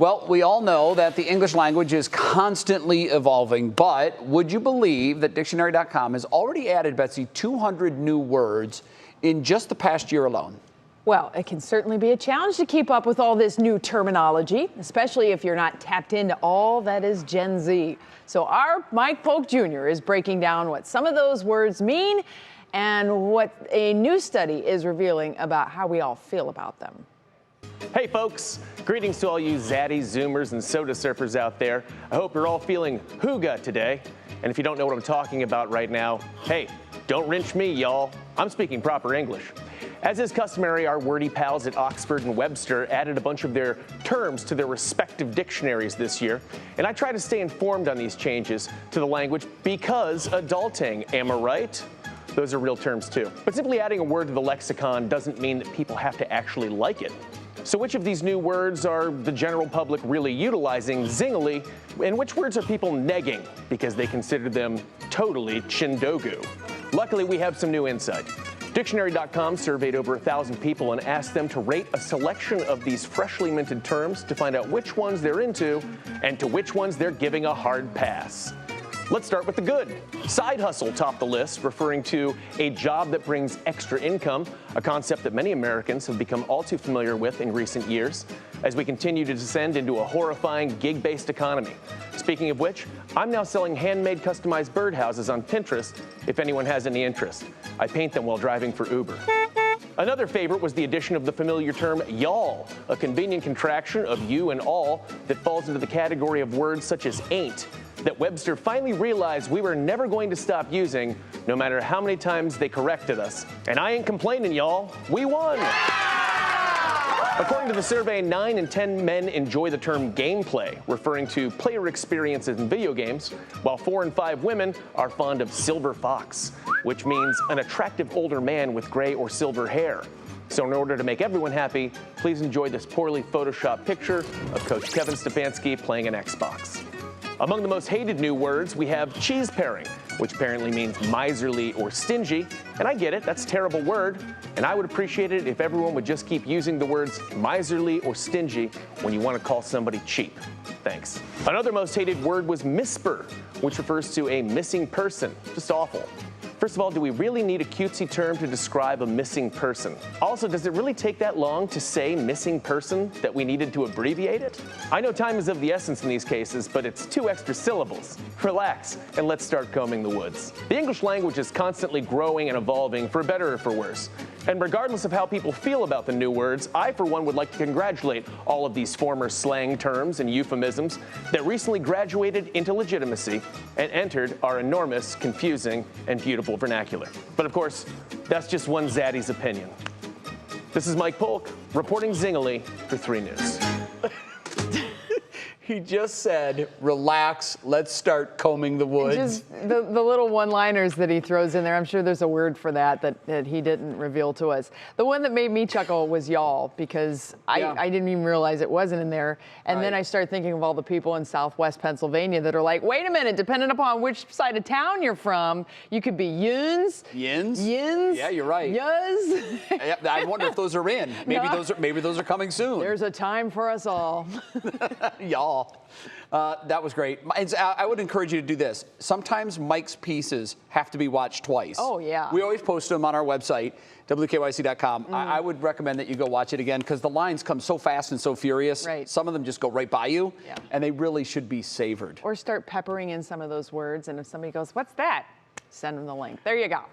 Well, we all know that the English language is constantly evolving, but would you believe that dictionary.com has already added, Betsy, 200 new words in just the past year alone? Well, it can certainly be a challenge to keep up with all this new terminology, especially if you're not tapped into all that is Gen Z. So our Mike Polk Jr. is breaking down what some of those words mean and what a new study is revealing about how we all feel about them. Hey folks, greetings to all you zaddy zoomers and soda surfers out there. I hope you're all feeling hygge today. And if you don't know what I'm talking about right now, hey, don't wrench me, y'all. I'm speaking proper English. As is customary, our wordy pals at Oxford and Webster added a bunch of their terms to their respective dictionaries this year. And I try to stay informed on these changes to the language because adulting, am I right? Those are real terms too. But simply adding a word to the lexicon doesn't mean that people have to actually like it. So which of these new words are the general public really utilizing zingily, and which words are people negging because they consider them totally chindogu? Luckily, we have some new insight. Dictionary.com surveyed over 1,000 people and asked them to rate a selection of these freshly minted terms to find out which ones they're into and to which ones they're giving a hard pass. Let's start with the good. Side hustle topped the list, referring to a job that brings extra income, a concept that many Americans have become all too familiar with in recent years, as we continue to descend into a horrifying gig-based economy. Speaking of which, I'm now selling handmade customized birdhouses on Pinterest if anyone has any interest. I paint them while driving for Uber. Another favorite was the addition of the familiar term y'all, a convenient contraction of you and all that falls into the category of words such as ain't, that Webster finally realized we were never going to stop using, no matter how many times they corrected us. And I ain't complaining, y'all. We won. According to the survey, 9 in 10 men enjoy the term gameplay, referring to player experiences in video games, while 4 in 5 women are fond of silver fox, which means an attractive older man with gray or silver hair. So in order to make everyone happy, please enjoy this poorly photoshopped picture of Coach Kevin Stefanski playing an Xbox. Among the most hated new words, we have cheese pairing, which apparently means miserly or stingy. And I get it, that's a terrible word. And I would appreciate it if everyone would just keep using the words miserly or stingy when you want to call somebody cheap. Thanks. Another most hated word was misper, which refers to a missing person. Just awful. First of all, do we really need a cutesy term to describe a missing person? Also, does it really take that long to say missing person that we needed to abbreviate it? I know time is of the essence in these cases, but it's 2 extra syllables. Relax, and let's start combing the woods. The English language is constantly growing and evolving, for better or for worse. And regardless of how people feel about the new words, I, for one, would like to congratulate all of these former slang terms and euphemisms that recently graduated into legitimacy and entered our enormous, confusing, and beautiful vernacular. But of course, that's just one zaddy's opinion. This is Mike Polk, reporting zingily for 3 News. He just said, relax, let's start combing the woods. Just the little one-liners that he throws in there. I'm sure there's a word for that he didn't reveal to us. The one that made me chuckle was y'all, because I didn't even realize it wasn't in there. And then I started thinking of all the people in Southwest Pennsylvania that are like, wait a minute, depending upon which side of town you're from, you could be yuns. Yins? Yins. Yeah, you're right. Yuz. I wonder if those are in. Maybe those are coming soon. There's a time for us all. Y'all. That was great. I would encourage you to do this. Sometimes Mike's pieces have to be watched twice. Oh, yeah. We always post them on our website, wkyc.com. I would recommend that you go watch it again because the lines come so fast and so furious. Right. Some of them just go right by you, and they really should be savored. Or start peppering in some of those words, and if somebody goes, what's that? Send them the link. There you go.